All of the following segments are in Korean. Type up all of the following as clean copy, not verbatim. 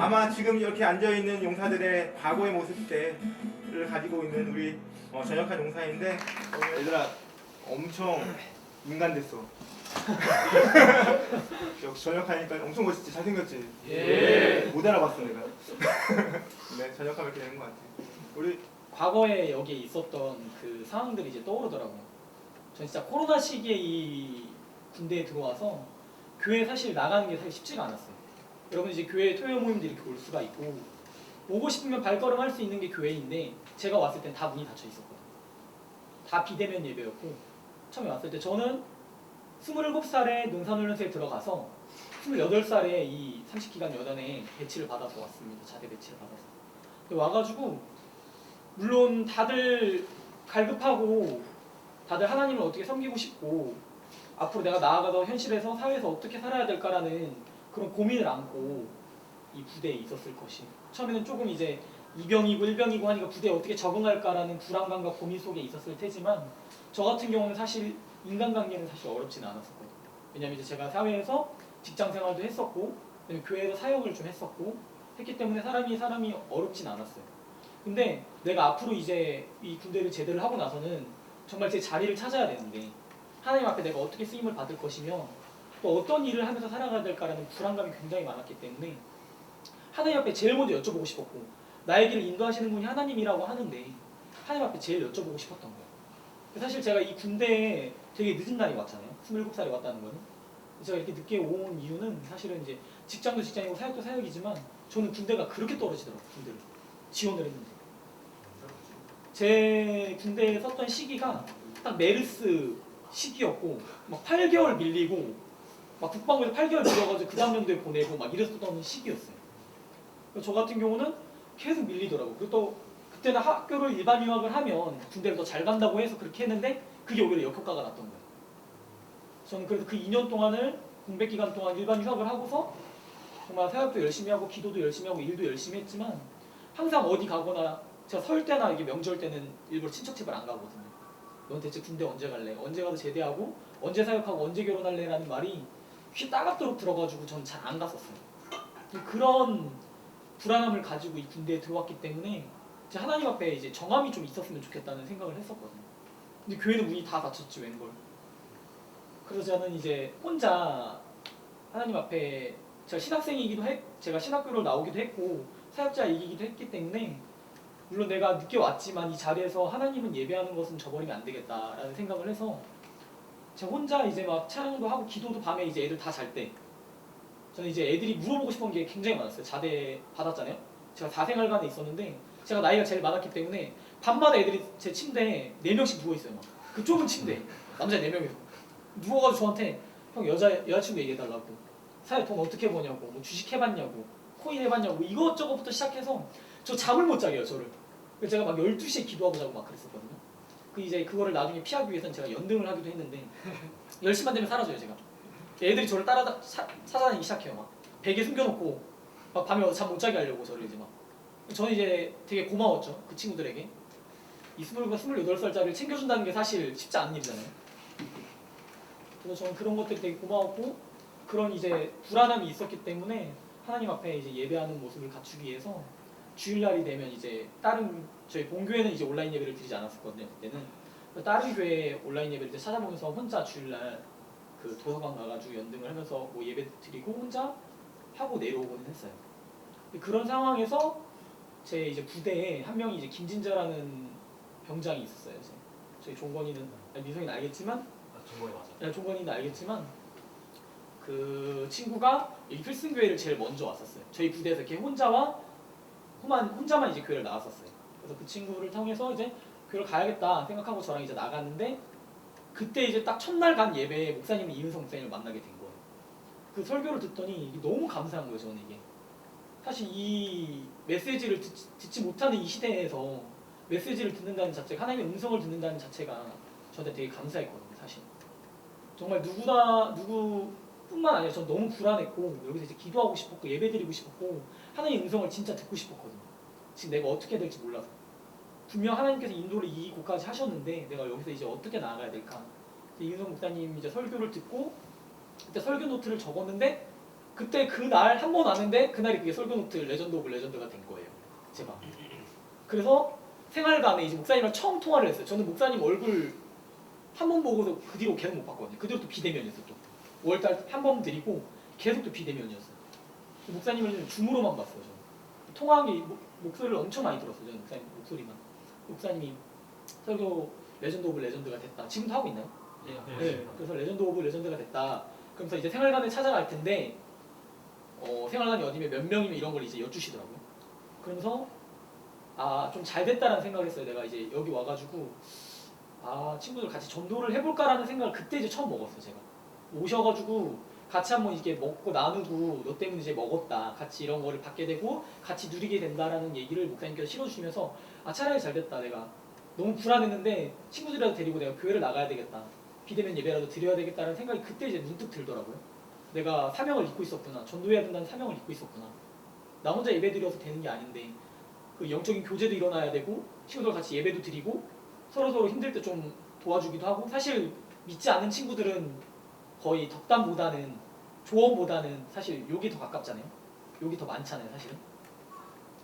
아마 지금 이렇게 앉아있는 용사들의 과거의 모습들을 가지고 있는 우리 전역한 용사인데 얘들아 엄청 인간 됐어. 역시 전역하니까 엄청 멋있지? 잘생겼지? 예. 못 알아봤어 내가. 네, 전역하면 이렇게 되는 것 같아. 우리 과거에 여기에 있었던 그 상황들이 이제 떠오르더라고요. 전 진짜 코로나 시기에 이 군대에 들어와서 교회 사실 나가는 게 사실 쉽지가 않았어요. 여러분 이제 교회 토요 모임들이 이렇게 올 수가 있고 오고 싶으면 발걸음 할 수 있는 게 교회인데 제가 왔을 땐 다 문이 닫혀 있었거든요. 다 비대면 예배였고 처음에 왔을 때 저는 27살에 논산훈련소에 들어가서 28살에 이 30기간 여단에 배치를 받아서 왔습니다. 자대 배치를 받아서. 근데 와가지고 물론 다들 갈급하고 다들 하나님을 어떻게 섬기고 싶고 앞으로 내가 나아가서 현실에서 사회에서 어떻게 살아야 될까라는 그런 고민을 안고 이 부대에 있었을 것이. 처음에는 조금 이제 이병이고 일병이고 하니까 부대에 어떻게 적응할까라는 불안감과 고민 속에 있었을 테지만 저 같은 경우는 사실 인간관계는 사실 어렵진 않았었거든요. 왜냐면 이제 제가 사회에서 직장 생활도 했었고 교회에서 사역을 좀 했었고 했기 때문에 사람이 어렵진 않았어요. 근데 내가 앞으로 이제 이 군대를 제대를 하고 나서는 정말 제 자리를 찾아야 되는데 하나님 앞에 내가 어떻게 쓰임을 받을 것이며 또 어떤 일을 하면서 살아가야 될까라는 불안감이 굉장히 많았기 때문에 하나님 앞에 제일 먼저 여쭤보고 싶었고 나의 길을 인도하시는 분이 하나님이라고 하는데 하나님 앞에 제일 여쭤보고 싶었던 거예요. 사실 제가 이 군대에 되게 늦은 날이 왔잖아요. 27살에 왔다는 거는. 제가 이렇게 늦게 온 이유는 사실은 이제 직장도 직장이고 사역도 사역이지만 저는 군대가 그렇게 떨어지더라고요. 군대를 지원을 했는데 제 군대에 썼던 시기가 딱 메르스 시기였고 막 8개월 밀리고 막 국방부에서 8개월 밀려가지고 그 다음 연도에 보내고 막 이랬었던 시기였어요. 저 같은 경우는 계속 밀리더라고요. 그리고 또 그때는 학교를 일반 유학을 하면 군대를 더 잘 간다고 해서 그렇게 했는데 그게 오히려 역효과가 났던 거예요. 저는 그래서 그 2년 동안을 공백 기간 동안 일반 유학을 하고서 정말 사역도 열심히 하고 기도도 열심히 하고 일도 열심히 했지만 항상 어디 가거나 제가 설 때나 이게 명절 때는 일부러 친척 집을 안 가거든요. 넌 대체 군대 언제 갈래? 언제 가서 제대하고 언제 사역하고 언제 결혼할래? 라는 말이 귀 따갑도록 들어가지고 저는 잘 안 갔었어요. 그런 불안함을 가지고 이 군대에 들어왔기 때문에 하나님 앞에 이제 정함이 좀 있었으면 좋겠다는 생각을 했었거든요. 근데 교회는 문이 다 닫혔지 웬걸. 그래서 저는 이제 혼자 하나님 앞에 제가 신학생이기도 제가 신학교를 나오기도 했고 사역자이기도 했기 때문에 물론 내가 늦게 왔지만 이 자리에서 하나님은 예배하는 것은 저버리면 안 되겠다라는 생각을 해서 제가 혼자 이제 막 찬양도 하고 기도도 밤에 이제 애들 다 잘 때 저는 이제 애들이 물어보고 싶은 게 굉장히 많았어요. 자대 받았잖아요. 제가 4생활관에 있었는데 제가 나이가 제일 많았기 때문에 밤마다 애들이 제 침대에 4명씩 누워있어요. 막. 그 좁은 침대 남자 4명이서 누워가지고 저한테 형 여자친구 얘기해달라고 사회 돈 어떻게 버냐고 뭐 주식 해봤냐고 코인 해봤냐고 이것저것부터 시작해서 저 잠을 못 자게 해요 저를. 그래서 제가 막 12시에 기도하고 자고 막 그랬었거든요. 이제 그거를 나중에 피하기 위해서는 제가 연등을 하기도 했는데 10시만 되면 사라져요 제가. 애들이 저를 찾아다니기 시작해요. 막 베개 숨겨놓고 막 밤에 와서 잠 못 자게 하려고 저를 이제 막. 저는 이제 되게 고마웠죠 그 친구들에게. 이 28살짜리를 챙겨준다는 게 사실 쉽지 않은 일이잖아요. 그래서 저는 그런 것들이 되게 고마웠고 그런 이제 불안함이 있었기 때문에 하나님 앞에 이제 예배하는 모습을 갖추기 위해서 주일날이 되면 이제 다른 저희 본교회는 이제 온라인 예배를 드리지 않았었거든요. 그때는 다른 교회 온라인 예배를 이제 찾아보면서 혼자 주일날 그 도서관 가가지고 연등을 하면서 뭐 예배 드리고 혼자 하고 내려오곤 했어요. 그런 상황에서 제 이제 부대에 한 명이 이제 김진자라는 병장이 있었어요. 이제 저희 종건이는 민성이는 알겠지만 정말 맞아. 네, 종건이는 알겠지만 그 친구가 이 필승교회를 제일 먼저 왔었어요. 저희 부대에서 이렇게 혼자만 이제 교회를 나왔었어요. 그래서 그 친구를 통해서 이제 교회를 가야겠다 생각하고 저랑 이제 나갔는데 그때 이제 딱 첫날 간 예배에 목사님이 이은성 목사님을 만나게 된 거예요. 그 설교를 듣더니 이게 너무 감사한 거예요. 저는 이게 사실 이 메시지를 듣지 못하는 이 시대에서 메시지를 듣는다는 자체가 하나님의 음성을 듣는다는 자체가 저한테 되게 감사했거든요. 사실 정말 누구뿐만 아니라 전 너무 불안했고 여기서 이제 기도하고 싶었고 예배드리고 싶었고 하나님의 음성을 진짜 듣고 싶었거든요. 지금 내가 어떻게 해야 될지 몰라서 분명 하나님께서 인도를 이 곳까지 하셨는데 내가 여기서 이제 어떻게 나아가야 될까. 이은성 목사님 이제 설교를 듣고 그때 설교 노트를 적었는데 그때 그날 한 번 왔는데 그날이 그게 설교노트 레전드 오브 레전드가 된 거예요. 제가. 그래서 생활관에 이제 목사님이랑 처음 통화를 했어요. 저는 목사님 얼굴 한 번 보고서 그 뒤로 계속 못 봤거든요. 그 뒤로 또 비대면이었어요. 또 5월달 한 번 드리고 계속 또 비대면이었어요. 목사님을 줌으로만 봤어요. 저는. 통화한 게 목소리를 엄청 많이 들었어요. 저는 목사님 목소리만. 목사님이 설교 레전드 오브 레전드가 됐다. 지금도 하고 있나요? 네. 그래서 레전드 오브 레전드가 됐다. 그러면서 이제 생활관에 찾아갈 텐데 생활관이 어디면 몇 명이면 이런 걸 이제 여쭈시더라고요. 그러면서 좀 잘 됐다라는 생각을 했어요. 내가 이제 여기 와가지고 친구들 같이 전도를 해볼까라는 생각을 그때 이제 처음 먹었어요. 제가 오셔가지고 같이 한번 이렇게 먹고 나누고 너 때문에 이제 먹었다. 같이 이런 거를 받게 되고 같이 누리게 된다라는 얘기를 목사님께서 실어주시면서 차라리 잘 됐다. 내가 너무 불안했는데 친구들이라도 데리고 내가 교회를 나가야 되겠다. 비대면 예배라도 드려야 되겠다는 생각이 그때 이제 문득 들더라고요. 내가 사명을 잊고 있었구나. 전도해야 된다는 사명을 잊고 있었구나. 나 혼자 예배 드려서 되는 게 아닌데 그 영적인 교제도 일어나야 되고 친구들 같이 예배도 드리고 서로 힘들 때 좀 도와주기도 하고 사실 믿지 않는 친구들은 거의 덕담보다는 조언보다는 사실 욕이 더 가깝잖아요. 욕이 더 많잖아요. 사실은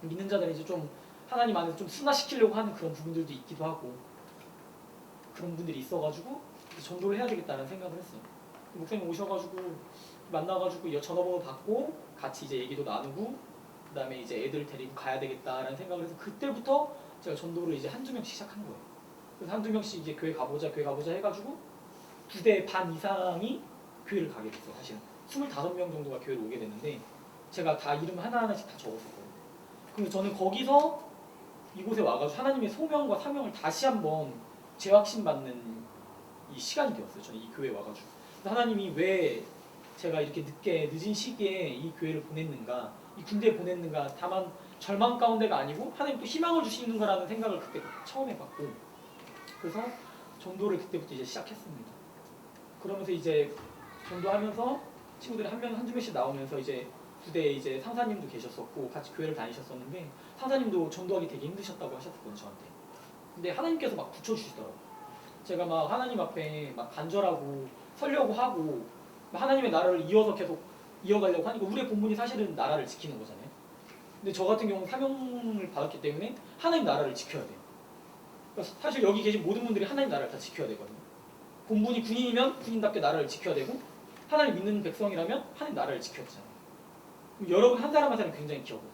믿는 자들은 이제 좀 하나님 안에서 좀 순화시키려고 하는 그런 부분들도 있기도 하고 그런 분들이 있어가지고 전도를 해야 되겠다는 생각을 했어요. 목사님 오셔가지고 만나가지고 전화번호 받고 같이 이제 얘기도 나누고 그 다음에 이제 애들 데리고 가야 되겠다라는 생각을 해서 그때부터 제가 전도를 이제 한두 명씩 시작한 거예요. 그래서 한두 명씩 이제 교회 가보자 해가지고 2대 반 이상이 교회를 가게 됐어요. 사실은 25명 정도가 교회를 오게 됐는데 제가 다 이름 하나하나씩 다 적었었거든요. 그래서 저는 거기서 이곳에 와가지고 하나님의 소명과 사명을 다시 한번 재확신받는 이 시간이 되었어요. 저는 이 교회에 와가지고 하나님이 왜 제가 이렇게 늦은 시기에 이 교회를 보냈는가, 이 군대에 보냈는가, 다만 절망 가운데가 아니고 하나님 또 희망을 주시는가라는 생각을 그때 처음 해봤고, 그래서 전도를 그때부터 이제 시작했습니다. 그러면서 이제 전도하면서 친구들이 한두 명씩 나오면서 이제 부대에 이제 상사님도 계셨었고 같이 교회를 다니셨었는데 상사님도 전도하기 되게 힘드셨다고 하셨거든요, 저한테. 근데 하나님께서 막 붙여주시더라고요. 제가 막 하나님 앞에 막 간절하고 서려고 하고 하나님의 나라를 이어서 계속 이어가려고 하니까 우리의 본분이 사실은 나라를 지키는 거잖아요. 근데 저 같은 경우는 사명을 받았기 때문에 하나님 나라를 지켜야 돼요. 그러니까 사실 여기 계신 모든 분들이 하나님 나라를 다 지켜야 되거든요. 본분이 군인이면 군인답게 나라를 지켜야 되고 하나님 믿는 백성이라면 하나님 나라를 지켜야 되잖아요. 여러분 한 사람 한 사람이 굉장히 귀하고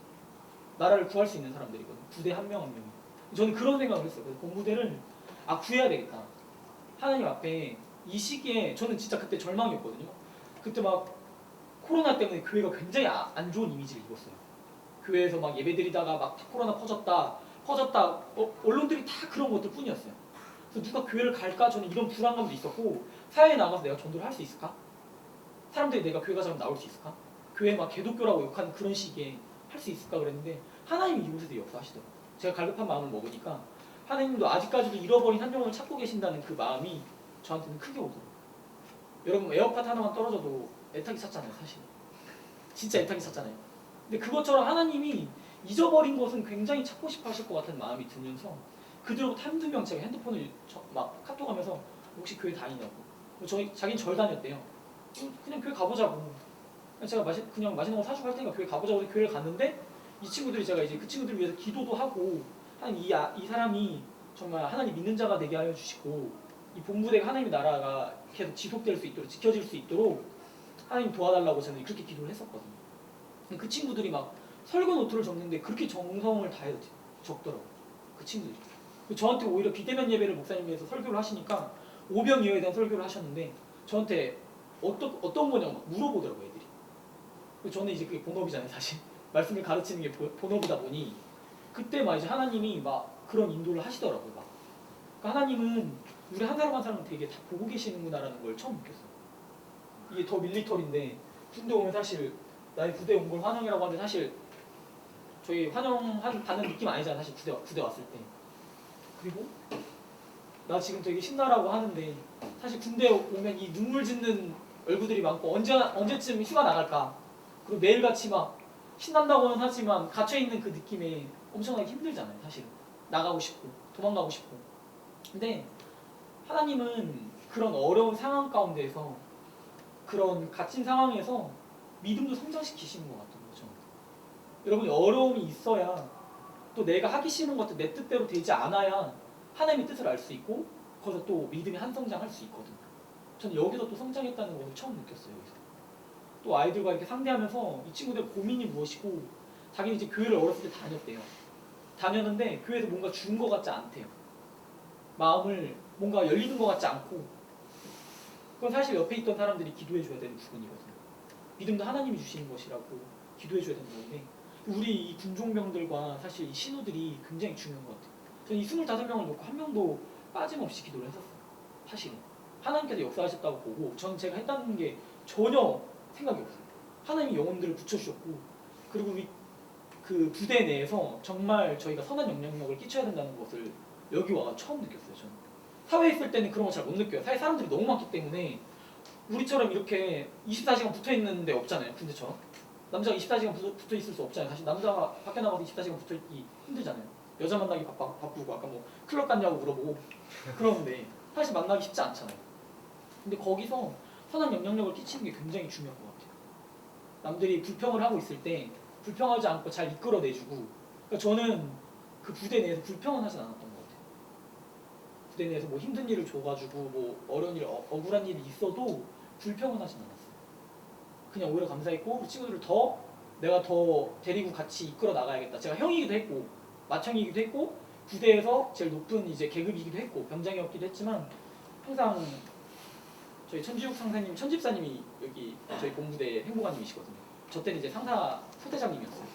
나라를 구할 수 있는 사람들이거든요. 부대 한 명 한 명이. 저는 그런 생각을 했어요. 그래서 본부대를 구해야 되겠다. 하나님 앞에 이 시기에 저는 진짜 그때 절망이었거든요. 그때 막 코로나 때문에 교회가 굉장히 안 좋은 이미지를 입었어요. 교회에서 막 예배드리다가 막 코로나 퍼졌다. 언론들이 다 그런 것들 뿐이었어요. 그래서 누가 교회를 갈까? 저는 이런 불안감도 있었고 사회에 나가서 내가 전도를 할 수 있을까? 사람들이 내가 교회 가자면 나올 수 있을까? 교회 막 개독교라고 욕하는 그런 시기에 할 수 있을까 그랬는데 하나님이 이곳에서 역사하시더라고요. 제가 갈급한 마음을 먹으니까 하나님도 아직까지도 잃어버린 한 영혼을 찾고 계신다는 그 마음이 저한테는 크게 오더라고요. 여러분 에어팟 하나만 떨어져도 애타게 찾잖아요. 사실 진짜 애타게 찾잖아요. 근데 그것처럼 하나님이 잊어버린 것은 굉장히 찾고 싶어 하실 것 같은 마음이 들면서 그들로부터 한두 명 제가 핸드폰을 막 카톡하면서 혹시 교회 다니냐고. 자기는 절 다녔대요. 그냥 교회 가보자고. 제가 그냥 맛있는 거 사주고 할 테니까 교회 가보자고 해서 교회를 갔는데 이 친구들이 제가 이제 그 친구들을 위해서 기도도 하고 하나님 이 사람이 정말 하나님 믿는 자가 되게 하여 주시고 이 본부대가 하나님의 나라가 계속 지속될 수 있도록 지켜질 수 있도록 하나님 도와달라고 저는 그렇게 기도를 했었거든요. 그 친구들이 막 설교 노트를 적는데 그렇게 정성을 다해서 적더라고요. 그 친구들이. 저한테 오히려 비대면 예배를 목사님께서 설교를 하시니까 오병이어에 대한 설교를 하셨는데 저한테 어떤 거냐고 막 물어보더라고요, 애들이. 저는 이제 그게 본업이잖아요, 사실. 말씀을 가르치는 게 본업이다 보니 그때 막 이제 하나님이 막 그런 인도를 하시더라고요. 막. 그러니까 하나님은 우리 한 사람 한 사람을 되게 다 보고 계시는구나라는 걸 처음 느꼈어요. 이게 더 밀리터리인데 군대 오면 사실 나의 부대 온 걸 환영이라고 하는데 사실 저희 받는 느낌 아니잖아요. 사실 부대 왔을 때. 그리고 나 지금 되게 신나라고 하는데 사실 군대 오면 이 눈물 짓는 얼굴들이 많고 언제쯤 휴가 나갈까. 그리고 매일같이 막 신난다고는 하지만 갇혀있는 그 느낌에 엄청나게 힘들잖아요. 사실은. 나가고 싶고 도망가고 싶고. 근데 하나님은 그런 어려운 상황 가운데에서 그런 갇힌 상황에서 믿음도 성장시키시는 것 같은 거죠. 여러분이 어려움이 있어야 또 내가 하기 싫은 것도 내 뜻대로 되지 않아야 하나님의 뜻을 알 수 있고 거기서 또 믿음이 한 성장할 수 있거든요. 저는 여기서 또 성장했다는 것을 처음 느꼈어요. 여기서. 또 아이들과 이렇게 상대하면서 이 친구들 고민이 무엇이고 자기는 이제 교회를 어렸을 때 다녔대요. 다녔는데 교회에서 뭔가 준 것 같지 않대요. 마음을 뭔가 열리는 것 같지 않고 그건 사실 옆에 있던 사람들이 기도해 줘야 되는 부분이거든요. 믿음도 하나님이 주시는 것이라고 기도해 줘야 되는 건데 우리 이 군종병들과 사실 이 신우들이 굉장히 중요한 것 같아요. 저는 이 25명을 놓고 한 명도 빠짐없이 기도를 했었어요. 사실은 하나님께서 역사하셨다고 보고 저는 제가 했다는 게 전혀 생각이 없어요. 하나님이 영혼들을 붙여주셨고 그리고 우리 그 부대 내에서 정말 저희가 선한 영향력을 끼쳐야 된다는 것을 여기 와서 처음 느꼈어요. 저는 사회에 있을 때는 그런 거 잘 못 느껴요. 사회 사람들이 너무 많기 때문에 우리처럼 이렇게 24시간 붙어 있는 데 없잖아요. 군대처럼 남자가 24시간 붙어 있을 수 없잖아요. 사실 남자가 밖에 나가서 24시간 붙어 있기 힘들잖아요. 여자 만나기 바쁘고 아까 뭐 클럽 갔냐고 물어보고 그러는데 사실 만나기 쉽지 않잖아요. 근데 거기서 선한 영향력을 끼치는 게 굉장히 중요한 것 같아요. 남들이 불평을 하고 있을 때 불평하지 않고 잘 이끌어내주고 그러니까 저는 그 부대 내에서 불평은 하진 않았던 것 같아요. 부대 내에서 뭐 힘든 일을 줘가지고 뭐 어려운 일, 억울한 일이 있어도 불평은 하진 않았어요. 그냥 오히려 감사했고 그 친구들을 내가 더 데리고 같이 이끌어 나가야겠다. 제가 형이기도 했고 맏형이기도 했고 부대에서 제일 높은 이제 계급이기도 했고 병장이었기도 했지만 항상 저희 천지욱 상사님, 천집사님이 여기 저희 본부대 행보관님이시거든요. 저 때는 이제 상사 소대장님이었어요.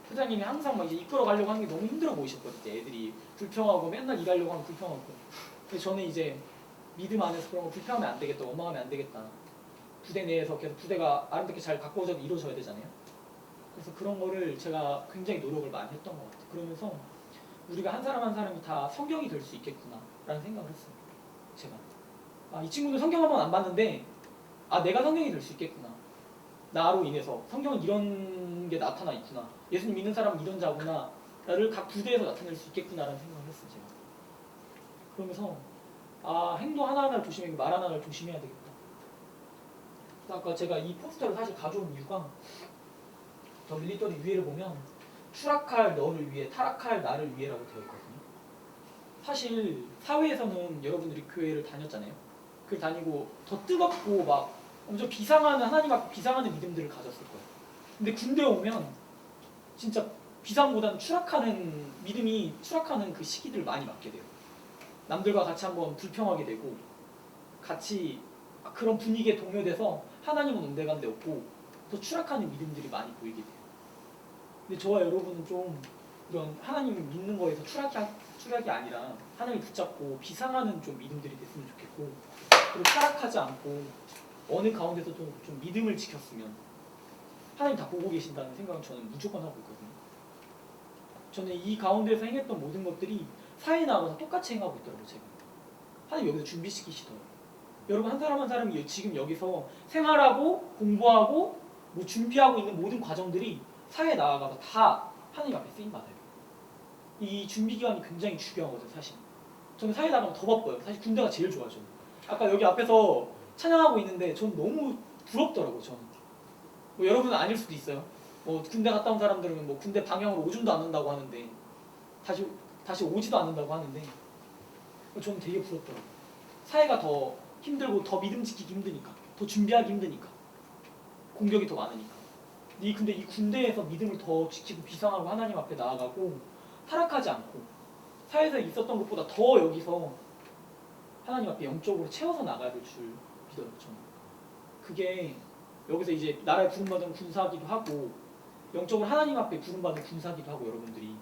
소대장님이 항상 막 이제 이끌어 가려고 하는 게 너무 힘들어 보이셨거든요. 애들이 불평하고 맨날 일하려고 하면 불평하고. 그래서 저는 이제 믿음 안에서 그런 거 불평하면 안 되겠다, 원망하면 안 되겠다. 부대 내에서 계속 부대가 아름답게 잘 가꾸어져서 이루어져야 되잖아요. 그래서 그런 거를 제가 굉장히 노력을 많이 했던 것 같아요. 그러면서 우리가 한 사람 한 사람이 다 성경이 될 수 있겠구나라는 생각을 했어요. 제가. 이 친구는 성경 한 번 안 봤는데 내가 성경이 될 수 있겠구나. 나로 인해서 성경은 이런 게 나타나 있구나. 예수님 믿는 사람은 이런 자구나. 나를 각 부대에서 나타낼 수 있겠구나라는 생각을 했어요. 제가. 그러면서 행동 하나하나를 조심해야 말 하나를 조심해야 되겠다. 아까 제가 이 포스터를 사실 가져온 이유가 저 밀리터리 위에를 보면 추락할 너를 위해 타락할 나를 위해라고 되어 있거든요. 사실 사회에서는 여러분들이 교회를 다녔잖아요. 교회 다니고 더 뜨겁고 막 엄청 비상하는 하나님 앞에 비상하는 믿음들을 가졌을 거예요. 근데 군대에 오면 진짜 비상보다는 추락하는 믿음이 추락하는 그 시기들을 많이 맞게 돼요. 남들과 같이 한번 불평하게 되고 같이 그런 분위기에 동요돼서 하나님은 온데간데 없고 더 추락하는 믿음들이 많이 보이게 돼요. 근데 저와 여러분은 좀 이런 하나님을 믿는 거에서 추락이 아니라 하나님 붙잡고 비상하는 좀 믿음들이 됐으면 좋겠고 그리고 타락하지 않고 어느 가운데서도 좀 믿음을 지켰으면 하나님 다 보고 계신다는 생각은 저는 무조건 하고 있거든요. 저는 이 가운데서 행했던 모든 것들이 사회에 나가서 똑같이 행하고 있더라고요. 제가 하나님 여기서 준비시키시더라고요. 여러분 한 사람 한 사람이 지금 여기서 생활하고 공부하고 뭐 준비하고 있는 모든 과정들이 사회에 나아가서 다 하나님 앞에 쓰임받아요. 이 준비 기간이 굉장히 중요하거든요. 사실 저는 사회에 나가면 더 바빠요. 사실 군대가 제일 좋아요. 저는. 아까 여기 앞에서 찬양하고 있는데 저는 너무 부럽더라고요. 저는. 뭐 여러분은 아닐 수도 있어요. 뭐 군대 갔다 온 사람들은 뭐 군대 방향으로 오줌도 않는다고 하는데 다시 오지도 않는다고 하는데 저는 되게 부럽더라고요. 사회가 더 힘들고 더 믿음 지키기 힘드니까 더 준비하기 힘드니까 공격이 더 많으니까 근데 이 군대에서 믿음을 더 지키고 비상하고 하나님 앞에 나아가고 타락하지 않고 사회에서 있었던 것보다 더 여기서 하나님 앞에 영적으로 채워서 나가야 될 줄 믿어요. 저는 그게 여기서 이제 나라에 부름받은 군사기도 하고 영적으로 하나님 앞에 부름받은 군사기도 하고 여러분들이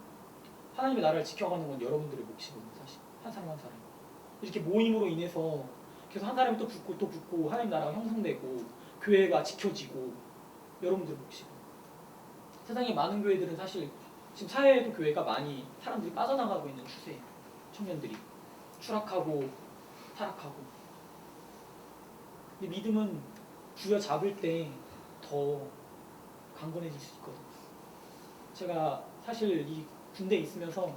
하나님의 나라를 지켜가는 건 여러분들의 몫이거든요. 사실 한 사람 한 사람 이렇게 모임으로 인해서 계속 한 사람이 또 붙고 하나님 나라가 형성되고 교회가 지켜지고 여러분들 몫이고 세상에 많은 교회들은 사실 지금 사회에도 교회가 많이 사람들이 빠져나가고 있는 추세예요. 청년들이 추락하고 타락하고 근데 믿음은 부여잡을 때 더 강건해질 수 있거든요. 제가 사실 이 군대에 있으면서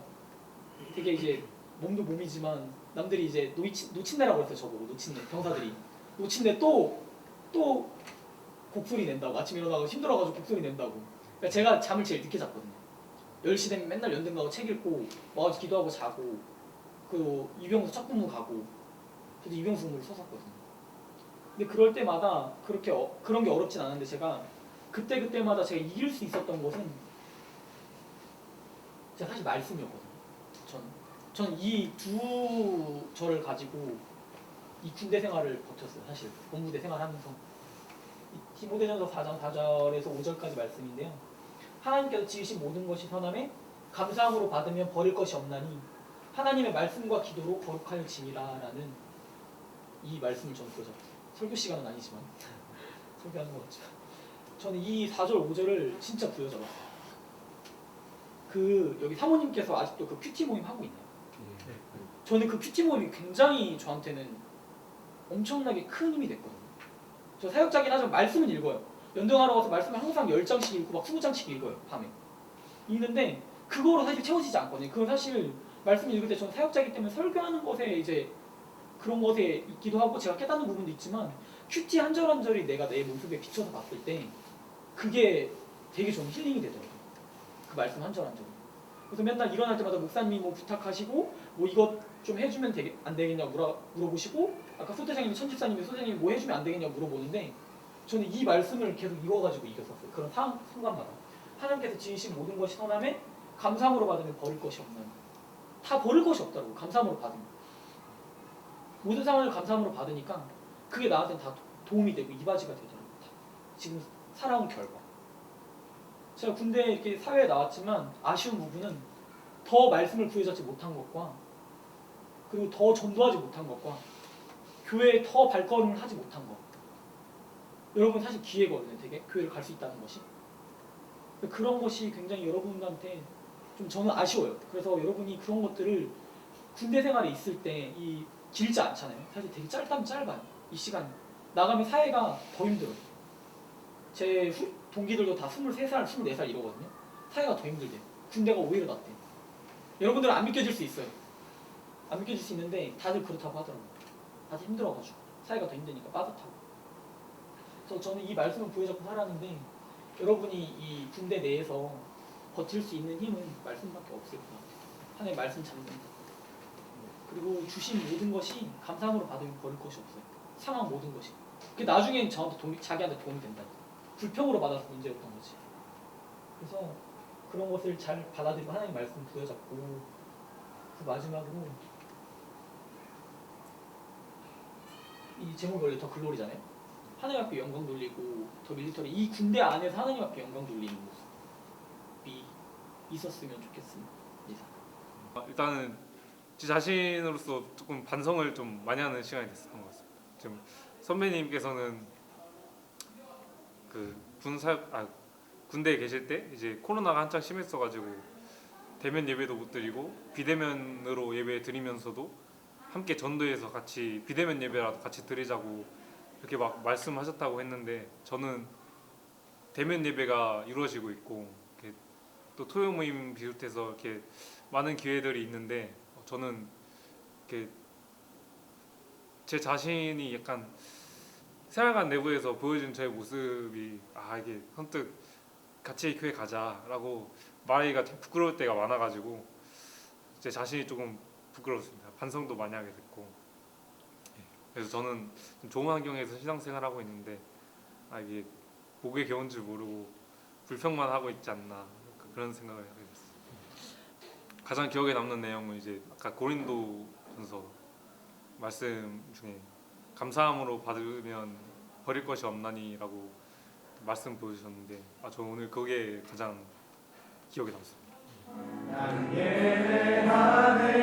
되게 이제 몸도 몸이지만 남들이 이제 노친내라고 했어요. 저보고 노친내 병사들이 노친내 또 곡소리 낸다고 아침에 일어나고 힘들어가지고 곡소리 낸다고. 그러니까 제가 잠을 제일 늦게 잤거든요. 10시 되면 맨날 연등 가고 책 읽고 와가지고 기도하고 자고 그 유병수 첫 근무 가고 저도 유병수 근무를 썼었거든요. 근데 그럴 때마다 그렇게 그런 게 어렵진 않은데 제가 그때마다 제가 이길 수 있었던 것은 제가 사실 말씀이었거든요. 저는 이 두 저를 가지고 이 군대 생활을 버텼어요. 사실 본부대 생활하면서 이 디모데전서 4장 4절에서 5절까지 말씀인데요. 하나님께서 지으신 모든 것이 선함에 감사함으로 받으면 버릴 것이 없나니 하나님의 말씀과 기도로 거룩하여 지니라라는 이 말씀을 저는 부여잡았어요. 설교 시간은 아니지만 설교하는 것 같지만 저는 이 4절 5절을 진짜 부여잡았어요. 그 여기 사모님께서 아직도 그 큐티 모임 하고 있나요? 네. 저는 그 큐티 모임이 굉장히 저한테는 엄청나게 큰 힘이 됐거든요. 저 사역자긴 하지만 말씀은 읽어요. 연등하러 가서 말씀을 항상 10장씩 읽고 막 20장씩 읽어요. 밤에. 읽는데 그거로 사실 채워지지 않거든요. 그건 사실 말씀 읽을 때 저는 사역자이기 때문에 설교하는 것에 이제 그런 것에 있기도 하고 제가 깨닫는 부분도 있지만 큐티 한 절 한 절이 내가 내 모습에 비춰서 봤을 때 그게 되게 좀 힐링이 되더라고요. 그 말씀 한 절 한 절이. 그래서 맨날 일어날 때마다 목사님이 뭐 부탁하시고 뭐 이것 좀 해주면 안 되겠냐 물어보시고 아까 소대장님이 천집사님이 소대장님이 뭐 해주면 안 되겠냐 물어보는데 저는 이 말씀을 계속 읽어가지고 이겼었어요. 그런 순간마다 하나님께서 지으신 모든 것이 선함에 감사함으로 받으면 버릴 것이 없나니 다 버릴 것이 없다고 감사함으로 받으면 모든 상황을 감사함으로 받으니까 그게 나한테는 다 도움이 되고 이바지가 되더라고요. 다. 지금 살아온 결과 제가 군대 이렇게 사회에 나왔지만 아쉬운 부분은 더 말씀을 부여잡지 못한 것과 그리고 더 전도하지 못한 것과 교회에 더 발걸음을 하지 못한 것. 여러분 사실 기회거든요. 되게 교회를 갈 수 있다는 것이. 그런 것이 굉장히 여러분한테 좀 저는 아쉬워요. 그래서 여러분이 그런 것들을 군대 생활에 있을 때 이 길지 않잖아요. 사실 되게 짧다면 짧아요. 이 시간 나가면 사회가 더 힘들어요. 제 동기들도 다 23살, 24살 이러거든요. 사회가 더 힘들대요. 군대가 오히려 낫대요. 여러분들은 안 믿겨질 수 있어요. 안 믿겨질 수 있는데 다들 그렇다고 하더라고요. 다들 힘들어가지고 사회가 더 힘드니까 빠듯하고. 그래서 저는 이 말씀을 부여잡고 살았는데 여러분이 이 군대 내에서 버틸 수 있는 힘은 말씀밖에 없을 것 같아요. 하나님의 말씀 잡는 것. 그리고 주신 모든 것이 감사함으로 받으면 버릴 것이 없어요. 상황 모든 것이. 그게 나중엔 자기한테 도움이 된다. 불평으로 받아서 문제였던 거지. 그래서 그런 것을 잘 받아들이고 하나님 말씀 부여잡고 그 마지막으로 이 제목이 원래 더 글로리잖아요. 하나님 앞에 영광 돌리고 더 밀리터리 이 군대 안에서 하나님 앞에 영광 돌리는 모습이 있었으면 좋겠습니다. 일단은 제 자신으로서 조금 반성을 좀 많이 하는 시간이 됐었던 것 같습니다. 지금 선배님께서는 그 군대에 계실 때 이제 코로나가 한창 심했어가지고 대면 예배도 못 드리고 비대면으로 예배 드리면서도 함께 전도해서 같이 비대면 예배라도 같이 드리자고 이렇게 막 말씀하셨다고 했는데 저는 대면 예배가 이루어지고 있고 이렇게 또 토요 모임 비롯해서 이렇게 많은 기회들이 있는데 저는 이렇게 제 자신이 약간 생활관 내부에서 보여준 저의 모습이 이게 선뜻 같이 교회 가자라고 말하기가 좀 부끄러울 때가 많아가지고 제 자신이 조금 부끄러웠습니다. 반성도 많이 하게 됐고 그래서 저는 좀 좋은 환경에서 신앙생활하고 있는데 이게 복에 겨운 줄 모르고 불평만 하고 있지 않나 그런 생각을 하게 됐어요. 가장 기억에 남는 내용은 이제 아까 고린도전서 말씀 중에 감사함으로 받으면 버릴 것이 없나니라고 말씀 보여주셨는데 저 오늘 그게 가장 기억에 남습니다. 난 예배하네